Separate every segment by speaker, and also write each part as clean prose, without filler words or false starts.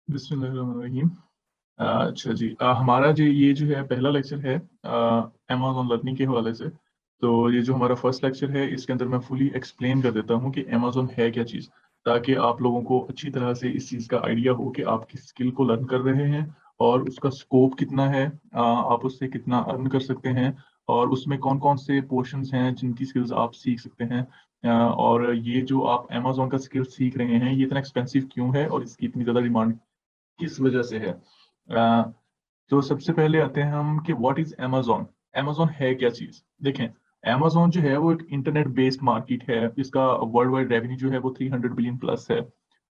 Speaker 1: बिस्मिल्लाहिर्रहमानिर्रहीम। अच्छा जी, हमारा जो ये जो है पहला लेक्चर है अमेज़न लर्निंग के हवाले से। तो ये जो हमारा फर्स्ट लेक्चर है इसके अंदर मैं फुली एक्सप्लेन कर देता हूँ कि अमेज़न है क्या चीज़, ताकि आप लोगों को अच्छी तरह से इस चीज़ का आइडिया हो कि आप किस स्किल को लर्न कर रहे हैं और उसका स्कोप कितना है, आप उससे कितना अर्न कर सकते हैं और उसमें कौन-कौन से पोर्शंस हैं जिनकी स्किल्स आप सीख सकते हैं। और ये जो आप अमेज़न का स्किल सीख रहे हैं, ये इतना एक्सपेंसिव क्यों है और इसकी इतनी ज़्यादा डिमांड किस वजह से है? तो सबसे पहले आते हैं हम कि व्हाट इज़ अमेज़न? अमेज़न है क्या चीज़? देखें, अमेज़न जो है वो एक इंटरनेट बेस्ड मार्केट है। इसका वर्ल्ड वाइड रेवेन्यू जो है वो 300 बिलियन प्लस है।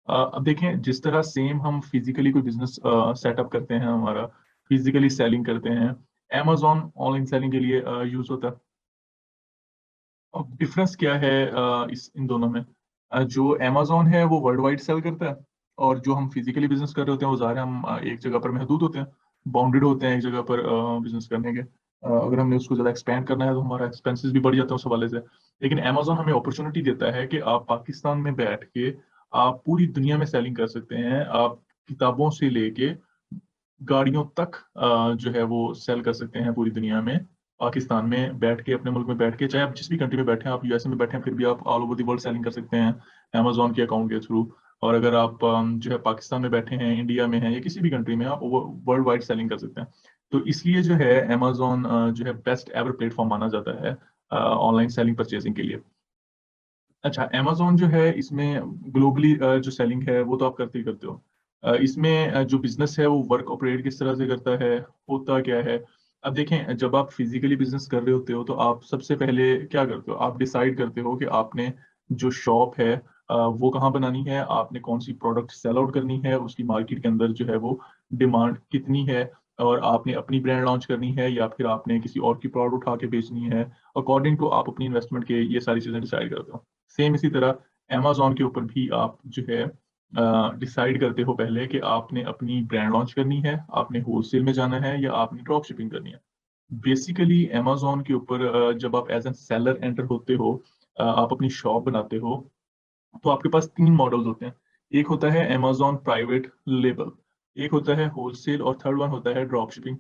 Speaker 1: अब देखें, जिस तरह सेम हम फिज़िकली कोई बिज़नेस सेटअप करते हैं हमारा, फिज़िकली सेलिंग करते हैं, अमेज़न ऑनलाइन सेलिंग के लिए यूज़ होता है। अब डिफरेंस क्या है इस इन दोनों में? जो अमेज़न है वो वर्ल्ड वाइड सेल करता है और जो हम फिज़िकली बिज़नेस कर रहे होते हैं वो ज़ाहिर है हम एक जगह पर महदूद होते हैं, बाउंडेड होते हैं एक जगह पर बिज़नेस करने के। अगर हमने उसको ज़्यादा एक्सपैंड करना है तो हमारा एक्सपेंसेस भी बढ़ जाता है उस हवाले से। लेकिन अमेज़न हमें अपॉर्च्युनिटी देता है कि आप पाकिस्तान में बैठ के आप पूरी दुनिया में सेलिंग कर सकते हैं। आप किताबों से लेके गाड़ियों तक जो है वो सेल कर सकते हैं पूरी दुनिया में। पाकिस्तान में बैठ के, अपने मुल्क में बैठ के, चाहे आप जिस भी कंट्री में बैठे हैं, आप यूएसए में बैठे हैं, फिर भी आप all over the world selling कर सकते हैं अमेज़न के अकाउंट के थ्रू। और अगर आप जो है पाकिस्तान में बैठे हैं, इंडिया में हैं या किसी भी कंट्री में, आप वो वर्ल्ड वाइड सेलिंग कर सकते हैं। तो इसलिए जो है अमेज़न जो है बेस्ट एवर प्लेटफ़ॉर्म माना जाता है ऑनलाइन सेलिंग परचेज़िंग के लिए। अच्छा, अमेज़न जो है इसमें ग्लोबली जो सेलिंग है वो तो आप करते ही करते हो। इसमें जो बिज़नेस है वो वर्क ऑपरेट किस तरह से करता है, होता क्या है? अब देखें, जब आप फिज़िकली बिज़नेस कर रहे होते हो तो आप सबसे पहले क्या करते हो? आप डिसाइड करते हो कि आपने जो शॉप है वो कहाँ बनानी है, आपने कौन-सी प्रोडक्ट सेल आउट करनी है, उसकी मार्केट के अंदर जो है वो डिमांड कितनी है और आपने अपनी ब्रांड लॉन्च करनी है या फिर आपने किसी और की प्रोडक्ट उठा के बेचनी है। अकॉर्डिंग टू आप अपनी इन्वेस्टमेंट के ये सारी चीज़ें डिसाइड करते हो। सेम इसी तरह अमेज़न के ऊपर भी आप जो है डिसाइड करते हो पहले कि आपने अपनी ब्रांड लॉन्च करनी है, आपने होलसेल में जाना है या आपने ड्रॉप शिपिंग करनी है। बेसिकली अमेज़न के ऊपर जब आप एज़ एन सेलर एंटर होते हो, आप अपनी शॉप बनाते हो, तो आपके पास 3 मॉडल्स होते हैं। एक होता है अमेज़न प्राइवेट लेबल, एक होता है होलसेल और थर्ड वन होता है ड्रॉप शिपिंग।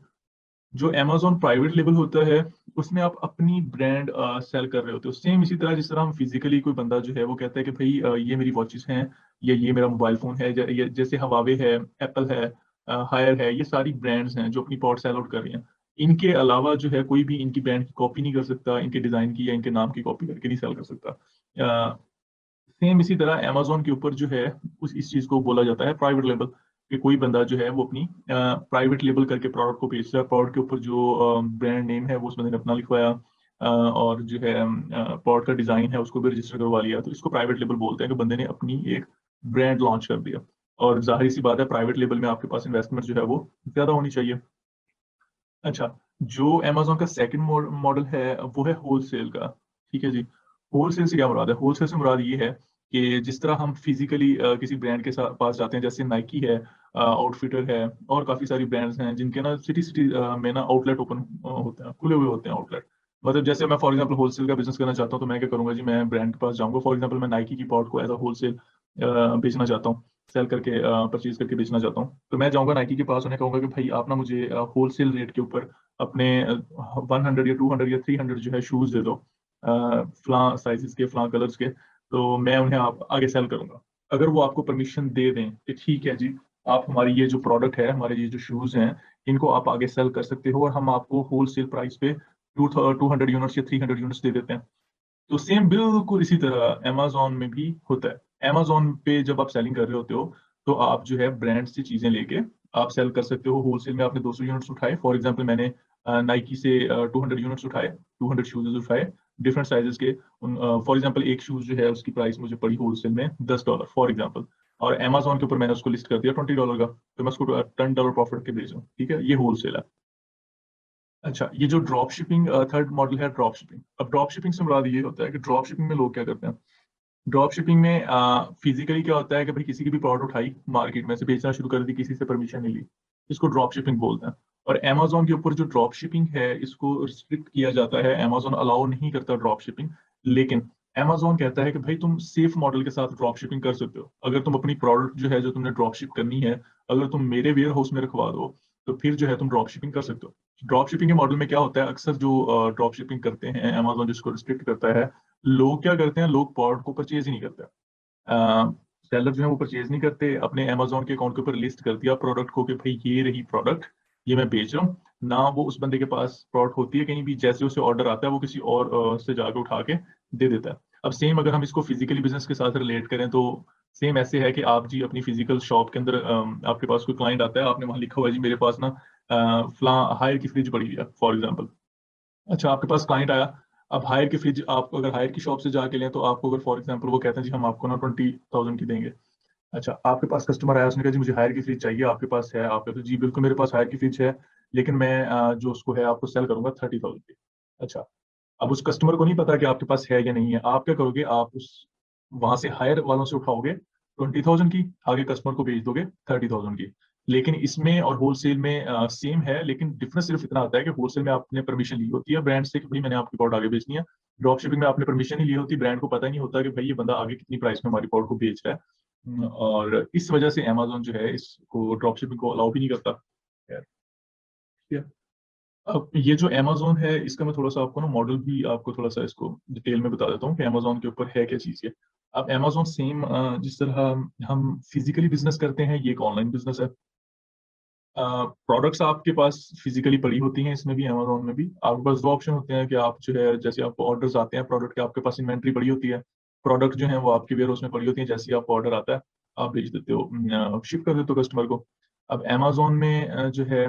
Speaker 1: जो अमेज़न प्राइवेट लेबल होता है, उसमें आप अपनी ब्रांड सेल कर रहे होते हो। सेम इसी तरह जिस तरह हम फिज़िकली कोई बंदा जो है वो कहता है कि भई ये मेरी वॉचेस हैं या ये मेरा मोबाइल फ़ोन है, ज ये जैसे हवावे है, एप्पल है, हायर है, ये सारी ब्रांड्स हैं जो अपनी पॉड सेल आउट कर रही हैं। इनके अलावा जो है कोई भी इनकी ब्रांड की कॉपी नहीं कर सकता, इनके डिज़ाइन की या इनके नाम की कॉपी करके नहीं सेल कर सकता। सेम इसी तरह अमेज़न के ऊपर जो है उस इस चीज़ को बोला जाता है प्राइवेट लेबल, कि कोई बंदा जो है वो अपनी प्राइवेट लेबल करके प्रोडक्ट को बेच रहा है। प्रोडक्ट के ऊपर जो ब्रांड नेम है वो उस बंदे ने अपना लिखवाया, और जो है प्रोडक्ट का डिज़ाइन है उसको भी रजिस्टर करवा लिया। तो इसको प्राइवेट लेबल बोलते हैं कि बंदे ने अपनी एक ब्रांड लॉन्च कर दिया। और ज़ाहिर-सी बात है, प्राइवेट लेबल में आपके पास इन्वेस्टमेंट जो है वो ज़्यादा होनी चाहिए। अच्छा, जो अमेज़न का सेकंड मॉडल है, वो है होलसेल का, ठीक है जी। होलसेल से क्या मुराद है? होलसेल से मुराद ये है कि जिस तरह हम फिज़िकली किसी ब्रांड के पास जाते हैं, जैसे नाइकी है, आउटफिटर है और काफ़ी सारी ब्रांड्स हैं जिनके ना सिटी-सिटी में ना आउटलेट ओपन होते हैं, खुले हुए होते हैं आउटलेट। मतलब जैसे मैं फॉर एग्ज़ाम्पल होलसेल का बिज़नेस करना चाहता हूँ, तो मैं क्या करूँगा जी, मैं ब्रांड के पास जाऊँगा, फॉर एग्ज़ाम्पल मैं नाइकी की पॉड को एज़ अ होलसेल बेचना चाहता हूँ, सेल करके परचेज़ करके बेचना चाहता हूँ। तो मैं जाऊँगा नाइकी के पास, उन्हें कहूँगा कि भाई आप ना मुझे होलसेल रेट के ऊपर अपने 100 या 200 या 300 जो है शूज़ दे दो, फलाँ साइज़ेज़ के, फलाँ कलर्स के, तो मैं उन्हें आप आगे सेल करूँगा। अगर वो आपको परमिशन दे दें कि ठीक है जी, आप हमारी ये जो प्रोडक्ट है, हमारे ये जो शूज़ हैं, इनको आप आगे सेल कर सकते हो और हम आपको होलसेल प्राइस पे 200 यूनिट्स या 300 यूनिट्स दे देते हैं। तो सेम बिल्कुल इसी तरह अमेज़न में भी होता है। अमेज़न पे जब आप सेलिंग कर रहे होते हो, तो आप जो है ब्रांड से चीज़ें लेके आप सेल कर सकते हो। होलसेल में आपने 200 यूनिट्स उठाए, फॉर एग्ज़ाम्पल मैंने नाइकी से 200 यूनिट्स उठाए, 200 शूज़ उठाए, डिफरेंट साइज़ेज़ के। फॉर एग्ज़ाम्पल एक शूज़ जो है उसकी प्राइस मुझे पड़ी होलसेल में $10 फॉर एग्ज़ाम्पल, और अमेज़न के ऊपर मैंने उसको लिस्ट कर दिया $20 का, तो मैं उसको $10 प्रॉफिट के बेच रहा हूँ, ठीक है? ये होलसेल है। अच्छा, ये जो ड्रॉप शिपिंग थर्ड मॉडल है ड्रॉप शिपिंग। अब ड्रॉप शिपिंग से मुराद ये होता है कि ड्रॉप शिपिंग में लोग क्या करते हैं, ड्रॉप शिपिंग में फिज़िकली क्या होता है कि भाई किसी की भी प्रोडक्ट उठाई, मार्केट में से बेचना शुरू कर दी, किसी से परमिशन नहीं ली। इसको ड्रॉप शिपिंग बोलते हैं। और अमेज़न के ऊपर जो ड्रॉप शिपिंग है, इसको रिस्ट्रिक्ट किया जाता है, अमेज़न अलाउ नहीं करता ड्रॉप शिपिंग। लेकिन अमेज़न कहता है कि भाई तुम सेफ मॉडल के साथ ड्रॉप शिपिंग कर सकते हो। अगर तुम अपनी प्रोडक्ट जो है जो तुमने ड्रॉप शिप करनी है, अगर तुम मेरे वेयर हाउस में रखवा दो, तो फिर जो है तुम ड्रॉप शिपिंग कर सकते हो। ड्रॉप शिपिंग के मॉडल में क्या होता है, अक्सर जो ड्रॉप शिपिंग करते हैं अमेज़न जिसको रिस्ट्रिक्ट करता है, लोग क्या करते हैं, लोग प्रोडक्ट को परचेज ही नहीं करते। सेलर जो है वो परचेज नहीं करते, अपने अमेज़न के अकाउंट के ऊपर लिस्ट कर दिया प्रोडक्ट को कि भाई ये रही प्रोडक्ट, ये मैं बेच रहा हूँ। ना वो उस बंदे के पास प्रोडक्ट होती है कहीं भी, जैसे उसे ऑर्डर आता है वो किसी और से जाके उठा के दे देता है। अब सेम अगर हम इसको फिजिकली बिजनेस के साथ रिलेट करें तो सेम ऐसे है कि आप जी अपनी फिजिकल शॉप के अंदर आपके पास कोई क्लाइंट आता है, आपने वहां लिखा हुआ है जी मेरे पास ना फला हायर की फ्रिज पड़ी हुई है फॉर एग्जाम्पल। अच्छा, आपके पास क्लाइंट आया, अब हायर की फ्रिज आप अगर हायर की शॉप से जाके लें तो आपको अगर फॉर एग्जाम्पल वो कहते हैं जी हम आपको ना 20,000 की देंगे। अच्छा, आपके पास कस्टमर आया, उसने कहा जी मुझे हायर की फ्रिज चाहिए, आपके पास है? आप कहते हो जी बिल्कुल मेरे पास हायर की फ्रिज है, लेकिन मैं जो उसको है आपको सेल करूंगा 30,000 की। अच्छा, अब उस कस्टमर को नहीं पता कि आपके पास है या नहीं है, आप क्या करोगे, आप उस वहां से हायर वालों से उठाओगे 20,000 की, आगे कस्टमर को बेच दोगे 30,000 की। लेकिन इसमें और होलसेल में सेम है, लेकिन डिफरेंस सिर्फ इतना आता है कि होलसेल में आपने परमिशन ली होती है ब्रांड से कि भाई मैंने आपकी प्रोडक्ट आगे बेचनी है। ड्रॉप शिपिंग में आपने परमिशन नहीं ली होती, ब्रांड को पता ही नहीं होता कि भाई ये बंदा आगे कितनी प्राइस में हमारी प्रोडक्ट को बेच रहा है। और इस वजह से अमेजोन जो है इसको ड्रॉप शिपिंग को अलाउ भी नहीं करता। खैर, ठीक है। अब ये जो अमेजोन है इसका मैं थोड़ा सा आपको ना मॉडल भी आपको थोड़ा सा इसको डिटेल में बता देता हूँ कि अमेजोन के ऊपर है क्या चीज़ है। अब अमेजोन सेम जिस तरह हम फिजिकली बिजनेस करते हैं, ये एक ऑनलाइन बिजनेस है। प्रोडक्ट्स आपके पास फिजिकली पड़ी होती हैं, इसमें भी अमेजोन में भी आपके पास दो ऑप्शन होते हैं कि आप जो है जैसे आपको ऑर्डर्स आते हैं प्रोडक्ट के, आपके पास इन्वेंट्री पड़ी होती है, प्रोडक्ट जो है वो आपके वेयर हाउस में पड़ी होती है, जैसे ही आपको ऑर्डर आता है आप भेज देते हो, शिप कर देते हो कस्टमर को। अब अमेजोन में जो है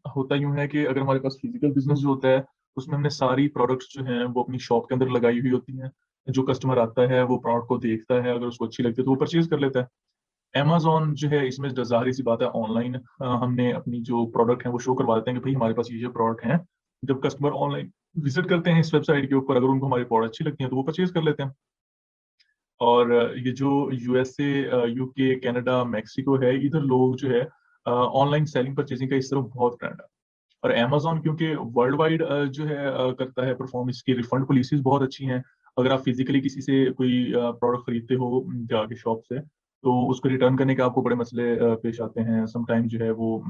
Speaker 1: होता यूं है कि अगर हमारे पास फिजिकल बिजनेस जो होता है उसमें हमने सारी प्रोडक्ट्स जो हैं वो अपनी शॉप के अंदर लगाई हुई होती हैं। जो कस्टमर आता है वो प्रोडक्ट को देखता है, अगर उसको अच्छी लगती है तो वो परचेज कर लेता है। अमेजोन जो है इसमें जाहिर सी बात है ऑनलाइन हमने अपनी जो प्रोडक्ट है वो शो करवा देते हैं कि भाई हमारे पास ये प्रोडक्ट है। जब कस्टमर ऑनलाइन विजिट करते हैं इस वेबसाइट के ऊपर, अगर उनको हमारी प्रोडक्ट अच्छी लगती है तो वो परचेज कर लेते हैं। और ये जो यूएसए, यूके, कनाडा, मेक्सिको है, इधर लोग जो है ऑनलाइन सेलिंग परचेजिंग का इस तरफ बहुत ट्रेंड है। और अमेजोन क्योंकि वर्ल्ड वाइड जो है करता है परफॉर्म, इसकी रिफंड पॉलिसीज बहुत अच्छी हैं। अगर आप फिजिकली किसी से कोई प्रोडक्ट खरीदते हो जाके शॉप से, तो उसको रिटर्न करने के आपको बड़े मसले पेश आते हैं। समटाइम जो है वो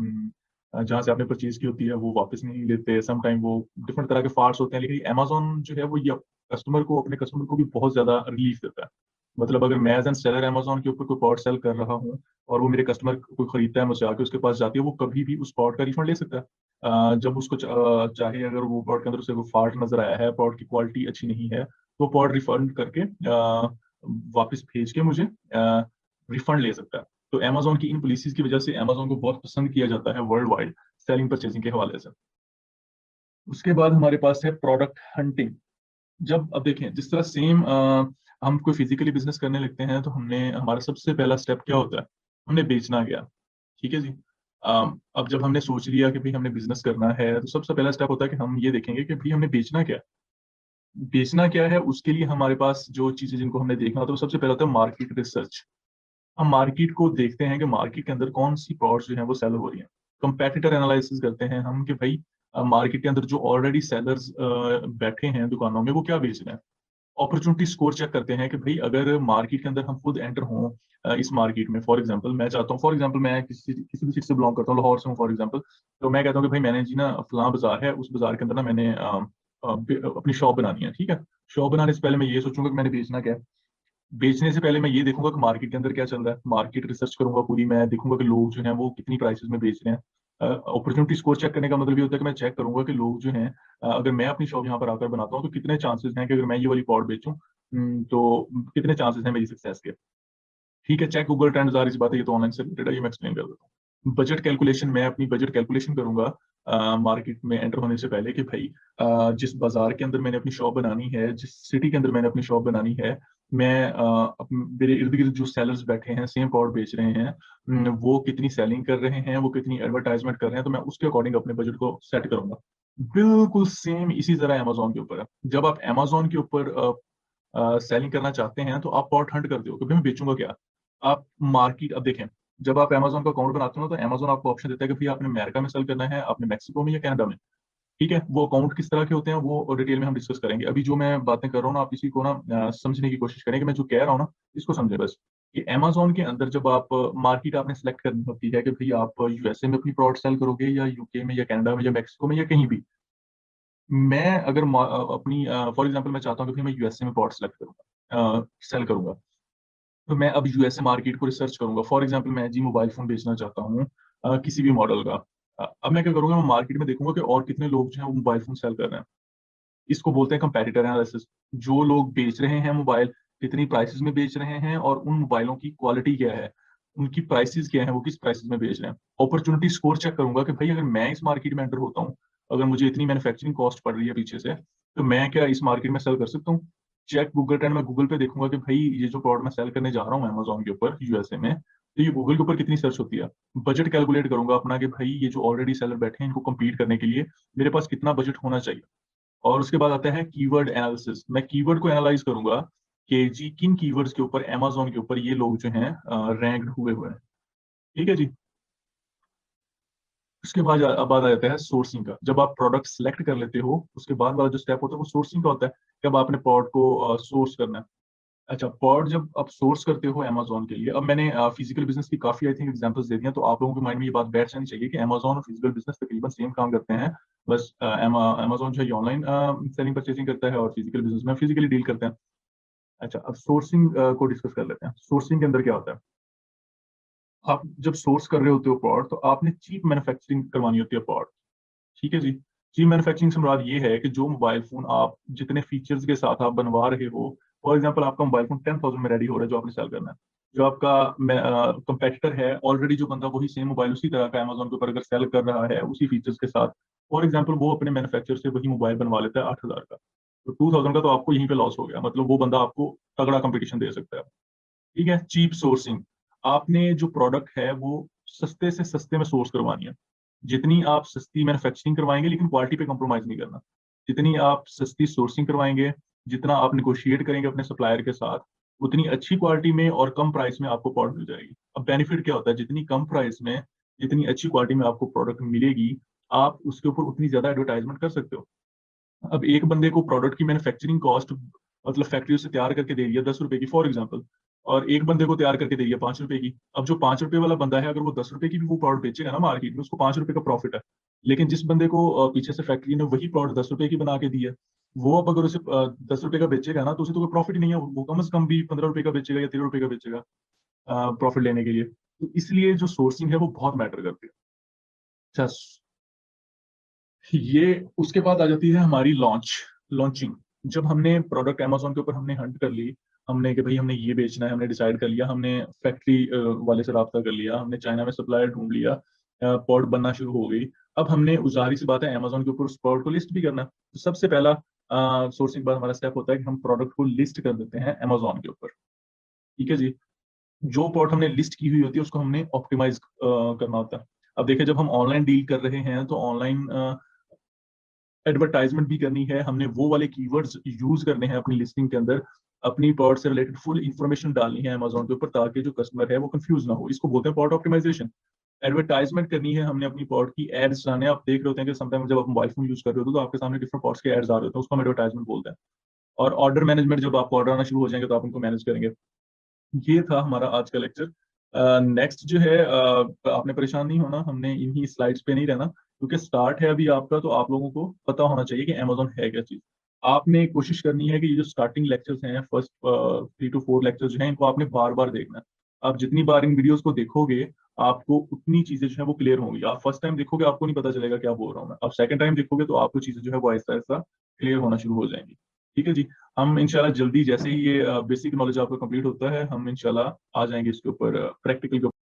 Speaker 1: जहाँ से आपने परचेज की होती है वो वापस नहीं लेते, समटाइम वो डिफरेंट तरह के फाल्ट होते हैं। लेकिन अमेजोन जो है वो ये कस्टमर को, अपने कस्टमर को भी बहुत ज्यादा रिलीफ देता है। मतलब अगर मैं एज एन सेलर अमेजोन के ऊपर कोई प्रोडक्ट सेल कर रहा हूँ और वो मेरे कस्टमर कोई खरीदता है मुझसे आके, उसके पास जाती है, वो कभी भी उस प्रोडक्ट का रिफंड ले सकता है। जब उसको चाहे, अगर वो प्रोडक्ट के अंदर उसे कोई फॉल्ट नजर आया है, प्रोडक्ट की क्वालिटी अच्छी नहीं है, तो प्रोडक्ट रिफंड करके वापस भेज के मुझे रिफंड ले सकता है। तो अमेजोन की इन पॉलिसीज की वजह से अमेजोन को बहुत पसंद किया जाता है वर्ल्ड वाइड सेलिंग परचेजिंग के हवाले से। उसके बाद हमारे पास है प्रोडक्ट हंटिंग। जब अब देखें जिस तरह सेम हम कोई फिजिकली बिजनेस करने लगते हैं तो हमने हमारा सबसे पहला स्टेप क्या होता है, हमने बेचना गया। ठीक है जी। अब जब हमने सोच लिया कि भाई हमने बिजनेस करना है तो सबसे पहला स्टेप होता है कि हम ये देखेंगे कि भाई हमने बेचना क्या है। बेचना क्या है उसके लिए हमारे पास जो चीजें जिनको हमने देखना होता है, वो सबसे पहला होता है मार्केट रिसर्च। हम मार्केट को देखते हैं कि मार्केट के अंदर कौन सी प्रोडक्ट्स जो है वो सेल हो रही हैं। कंपेटिटर एनालिसिस करते हैं हम कि भाई मार्केट के अंदर जो ऑलरेडी सेलर्स बैठे हैं दुकानों में वो क्या बेच रहे हैं। अपॉर्चुनिटी स्कोर चेक करते हैं कि भाई अगर मार्केट के अंदर हम खुद एंटर हों इस मार्केट में, फॉर एग्जांपल मैं चाहता हूँ, फॉर एग्जांपल मैं किसी किसी भी सिटी से बिलोंग करता हूँ, लाहौर से हूँ फॉर एग्जांपल, तो मैं कहता हूँ कि भाई मैंने जी ना फलां बाजार है, उस बाजार के अंदर ना मैंने अपनी शॉप बनानी है। ठीक है, शॉप बनाने से पहले मैं ये सोचूंगा कि मैंने बेचना क्या है। बेचने से पहले मैं ये देखूंगा कि मार्केट के अंदर क्या चल रहा है, मार्केट रिसर्च करूंगा पूरी, मैं देखूंगा कि लोग जो हैं वो कितनी प्राइसेस में बेच रहे हैं। अपॉर्चुनिटी स्कोर चेक करने का मतलब ये होता है कि मैं चेक करूंगा कि लोग जो हैं अगर मैं अपनी शॉप यहाँ पर आकर बनाता हूँ तो कितने चांसेस हैं कि अगर मैं ये वाली पॉट बेचूं, तो कितने चांसेस हैं मेरी सक्सेस के। ठीक है, चेक गूगल ट्रेंड्स आ रही बात है, ये तो ऑनलाइन से रिलेटेड है, ये मैं एक्सप्लेन कर देता हूँ। बजट कैलकुलेशन, मैं अपनी बजट कैलकुलेशन करूंगा मार्केट में एंटर होने से पहले कि भाई जिस बाजार के अंदर मैंने अपनी शॉप बनानी है, जिस सिटी के अंदर मैंने अपनी शॉप बनानी है, मैं मेरे इर्द गिर्द जो सेलर्स बैठे हैं सेम प्रोडक्ट बेच रहे हैं, वो कितनी सेलिंग कर रहे हैं, वो कितनी एडवर्टाइजमेंट कर रहे हैं, तो मैं उसके अकॉर्डिंग अपने बजट को सेट करूंगा। बिल्कुल सेम इसी तरह अमेजोन के ऊपर है। जब आप अमेजोन के ऊपर सेलिंग करना चाहते हैं तो आप पॉट हंट करते हो कि भाई मैं बेचूंगा क्या। आप मार्केट, अब देखें जब आप अमेजोन का अकाउंट बनाते हो ना तो अमेजोन आपको ऑप्शन देता है कि भाई आपने अमेरिका में सेल करना है, आपने मैक्सिको में या कनाडा में। ठीक है, वो अकाउंट किस तरह के होते हैं वो डिटेल में हम डिस्कस करेंगे। अभी जो मैं बातें कर रहा हूँ ना, आप इसी को ना समझने की कोशिश करें कि मैं जो कह रहा हूँ ना इसको समझे बस। कि अमेजोन के अंदर जब आप मार्केट आपने सेलेक्ट करनी होती है कि भाई आप यूएसए में अपनी प्रोडक्ट सेल करोगे या यूके में या कनाडा में या मैक्सिको में या कहीं भी। मैं अगर अपनी फॉर एग्जांपल मैं चाहता हूँ कि भाई मैं यूएसए में प्रोडक्ट सेलेक्ट करूंगा, सेल करूंगा। तो मैं अब यूएसए मार्केट को रिसर्च करूंगा। फॉर एग्जांपल मैं जी मोबाइल फोन बेचना चाहता हूँ किसी भी मॉडल का। अब मैं क्या करूंगा, मैं मार्केट में देखूंगा कि और कितने लोग जो है वो मोबाइल फोन सेल कर रहे हैं। इसको बोलते हैं कंपैरेटर एनालिसिस। जो लोग बेच रहे हैं मोबाइल, कितनी प्राइसेस में बेच रहे हैं और उन मोबाइलों की क्वालिटी क्या है, उनकी प्राइसेस क्या है, वो किस प्राइसेस में बेच रहे हैं। अपॉर्चुनिटी स्कोर चेक करूंगा कि भाई अगर मैं इस मार्केट में एंटर होता हूँ, अगर मुझे इतनी मैन्युफैक्चरिंग कॉस्ट पड़ रही है पीछे से, तो मैं क्या इस मार्केट में सेल कर सकता हूँ। चेक गूगल ट्रेंड, मैं गूगल पे देखूंगा कि भाई ये जो प्रोडक्ट मैं सेल करने जा रहा हूँ अमेजोन के ऊपर यूएसए में, तो ये गूगल के ऊपर कितनी सर्च होती है। बजट कैलकुलेट करूंगा अपना कि भाई ये जो ऑलरेडी सेलर बैठे हैं इनको compete करने के लिए मेरे पास कितना बजट होना चाहिए। और उसके बाद आता है कीवर्ड एनालिसिस। मैं कीवर्ड को एनालाइज करूंगा कि जी किन कीवर्ड्स के ऊपर अमेजोन के ऊपर ये लोग जो हैं रैंक्ड हुए हुए हैं। ठीक है जी। उसके बाद बाद आ जाता है सोर्सिंग का। जब आप प्रोडक्ट सेलेक्ट कर लेते हो उसके बाद वाला जो स्टेप होता है वो सोर्सिंग का होता है। जब आपने प्रोडक्ट को सोर्स करना है। अच्छा, प्रोडक्ट जब आप सोर्स करते हो अमेजोन के लिए, अब मैंने फिजिकल बिजनेस की काफी आई थिंक एग्जांपल्स दे दी हैं, तो आप लोगों के माइंड में ये बात बैठ जानी चाहिए कि अमेजोन और फिजिकल बिजनेस तकरीबन सेम काम करते हैं। बस अमेजोन जो है ऑनलाइन सेलिंग परचेसिंग करता है और फिजिकल बिजनेस में फिजिकली डील करते हैं। अच्छा, अब सोर्सिंग को डिस्कस कर लेते हैं। सोर्सिंग के अंदर क्या होता है, आप जब सोर्स कर रहे होते हो प्रोडक्ट तो आपने चीप मैन्युफैक्चरिंग करवानी होती है प्रोडक्ट। ठीक है जी। चीप मैन्युफैक्चरिंग से मुराद ये है कि जो मोबाइल फोन आप जितने फीचर्स के साथ आप बनवा रहे हो, फॉर एग्जांपल आपका मोबाइल फोन 10,000 में रेडी हो रहा है जो आपने सेल करना है। जो आपका कंपेटिटर है ऑलरेडी, जो बंदा वही सेम मोबाइल उसी तरह का अमेजोन के ऊपर अगर सेल कर रहा है उसी फीचर्स के साथ, फॉर एग्जाम्पल वो अपने मैन्युफैक्चर से वही मोबाइल बनवा लेता है 8,000 का, तो 2,000 का तो आपको यहीं पे लॉस हो गया। मतलब वो बंदा आपको तगड़ा कंपटीशन दे सकता है। ठीक है, चीप सोर्सिंग। आपने जो प्रोडक्ट है वो सस्ते से सस्ते में सोर्स करवानी है। जितनी आप सस्ती मैन्युफैक्चरिंग करवाएंगे लेकिन क्वालिटी पे कॉम्प्रोमाइज नहीं करना। जितनी आप सस्ती सोर्सिंग करवाएंगे, जितना आप निगोशिएट करेंगे अपने सप्लायर के साथ, उतनी अच्छी क्वालिटी में और कम प्राइस में आपको प्रोडक्ट मिल जाएगी। अब बेनिफिट क्या होता है, जितनी कम प्राइस में जितनी अच्छी क्वालिटी में आपको प्रोडक्ट मिलेगी, आप उसके ऊपर उतनी ज्यादा एडवर्टाइजमेंट कर सकते हो। अब एक बंदे को प्रोडक्ट की मैन्युफैक्चरिंग कॉस्ट मतलब फैक्ट्री से तैयार करके दे रही है 10 रुपए की फॉर एग्जाम्पल, और एक बंदे को तैयार करके दे रही है 5 रुपए की। अब जो 5 रुपए वाला बंदा है अगर वो 10 रुपए की भी वो प्रोडक्ट बेचेगा ना मार्केट में, उसको 5 रुपए का प्रॉफिट है। लेकिन जिस बंदे को पीछे से फैक्ट्री ने वही प्रोडक्ट 10 रुपए की बना के दी है, वो अब अगर उसे 10 रुपए का बेचेगा ना, तो उसे तो कोई प्रॉफिट ही नहीं है। वो कम से कम भी 15 रुपए का बेचेगा या 13 रुपए का बेचेगा प्रॉफिट लेने के लिए। तो इसलिए जो सोर्सिंग है वो बहुत मैटर करती है। अच्छा, ये उसके बाद आ जाती है हमारी लॉन्चिंग। जब हमने प्रोडक्ट अमेजोन के ऊपर हमने हंट कर ली, हमने कि भाई हमने ये बेचना है, हमने डिसाइड कर लिया, हमने फैक्ट्री वाले से रब्ता कर लिया, हमने चाइना में सप्लायर ढूंढ लिया, प्रोडक्ट बनना शुरू हो गई। अब हमने जाहिर सी बात है अमेजोन के ऊपर उस प्रोडक्ट को लिस्ट भी करना है। तो सबसे पहला सोर्सिंग बाद हमारा स्टेप होता है कि हम प्रोडक्ट को लिस्ट कर देते हैं अमेजोन के ऊपर। ठीक है जी। जो प्रोडक्ट हमने लिस्ट की हुई होती है उसको हमने ऑप्टिमाइज करना होता है। अब देखिए, जब हम ऑनलाइन डील कर रहे हैं तो ऑनलाइन एडवर्टाइजमेंट भी करनी है, हमने वो वाले कीवर्ड्स यूज करने हैं अपनी लिस्टिंग के अंदर, अपनी प्रोडक्ट से रिलेटेड फुल इंफॉर्मेशन डालनी है अमेजोन के ऊपर ताकि जो कस्टमर है वो कंफ्यूज ना हो। इसको बोलते हैं प्रोडक्ट ऑप्टिमाइजेशन। एडवर्टाइजमेंट करनी है हमने अपनी प्रोडक्ट की, एड्स लाने हैं। आप देख रहे होते हैं कि समटाइम जब आप मोबाइल फोन यूज कर रहे हो तो आपके सामने डिफरेंट प्रोडक्ट्स के एड्स आ रहे होते हैं, उसको हम एडवर्टाइजमेंट बोलते हैं। और ऑर्डर मैनेजमेंट, जब आपको ऑर्डर आना शुरू हो जाएंगे तो आप उनको मैनेज करेंगे। ये था हमारा आज का लेक्चर। नेक्स्ट जो है आपने परेशान नहीं होना, हमने इन्हीं स्लाइड्स पे नहीं रहना क्योंकि स्टार्ट है अभी आपका, तो आप लोगों को पता होना चाहिए कि अमेजोन है क्या चीज। आपने कोशिश करनी है कि ये जो स्टार्टिंग लेक्चर्स हैं, फर्स्ट 3 to 4 लेक्चर्स जो हैं, इनको आपने बार बार देखना है। आप जितनी बार इन वीडियोस को देखोगे आपको उतनी चीजें जो है वो क्लियर होंगी। आप फर्स्ट टाइम देखोगे आपको नहीं पता चलेगा क्या बोल रहा हूँ मैं, आप सेकंड टाइम देखोगे तो आपको चीजें जो है वो आहिस्ता आहिस्ता क्लियर होना शुरू हो जाएंगी। ठीक है जी। हम इंशाल्लाह जल्दी जैसे ही ये बेसिक नॉलेज आपका कंप्लीट होता है, हम इंशाल्लाह आ जाएंगे इसके ऊपर प्रैक्टिकल